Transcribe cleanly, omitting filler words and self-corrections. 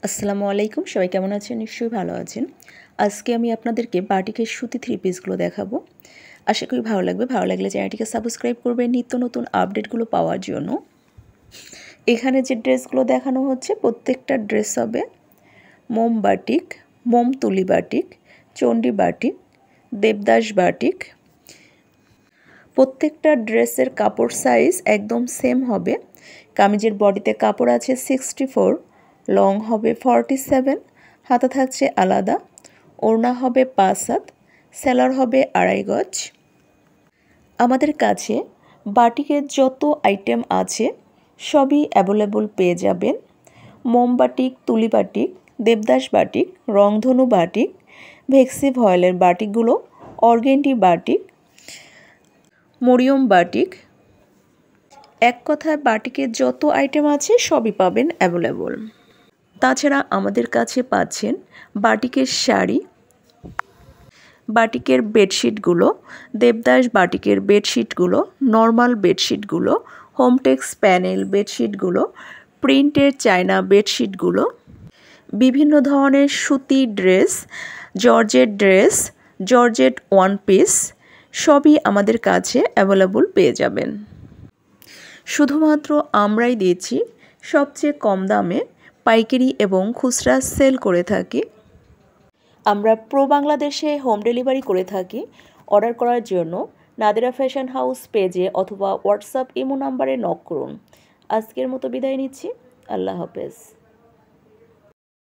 আসসালামু আলাইকুম, সবাই কেমন আছেন? নিশ্চয়ই ভালো আছেন। আজকে আমি আপনাদেরকে বাটিকের সুতি থ্রি পিসগুলো দেখাবো। আশা করি ভালো লাগবে। ভালো লাগলে চ্যানেলটিকে সাবস্ক্রাইব করবেন নিত্য নতুন আপডেটগুলো পাওয়ার জন্য। এখানে যে ড্রেসগুলো দেখানো হচ্ছে প্রত্যেকটা ড্রেস হবে মোম বাটিক, মোম তুলি batik, Chandi batik, Devdas batik. প্রত্যেকটা ড্রেসের কাপড় সাইজ একদম সেম হবে। কামিজের বডিতে কাপড় আছে 64, লং হবে 47, হাতা থাকছে আলাদা, ওড়না হবে 5 হাত, সেলার হবে 2.5 গজ। আমাদের কাছে বাটিকের যত আইটেম আছে সবই অ্যাভেলেবল পেয়ে যাবেন। মোম বাটিক, তুলি বাটিক, দেবদাস বাটিক, রংধনু বাটিক, ভেক্সি ভয়েলের বাটিকগুলো, অর্গেন্ডি বাটিক, মরিয়ম বাটিক। এক কথায় বাটিকের যত আইটেম আছে সবই পাবেন অ্যাভেলেবল। তাছাড়া আমাদের কাছে পাচ্ছেন বাটিকের শাড়ি, বাটিকের বেডশিটগুলো, দেবদাস বাটিকের বেডশিটগুলো, নর্মাল বেডশিটগুলো, হোমটেক্স প্যানেল বেডশিটগুলো, প্রিন্টের চায়না বেডশিটগুলো, বিভিন্ন ধরনের সুতি dress, georgette georgette one piece সবই আমাদের কাছে অ্যাভেলেবল পেয়ে যাবেন। শুধুমাত্র আমরাই দিয়েছি সবচেয়ে কম দামে পাইকারি এবং খুচরা সেল করে থাকি। আমরা বাংলাদেশে হোম ডেলিভারি করে থাকি। অর্ডার করার জন্য নাদিরা ফ্যাশন হাউস পেজে অথবা হোয়াটসঅ্যাপ ইমো নাম্বারে নক করুন। আজকের মতো বিদায় নিচ্ছি। আল্লাহ হাফেজ।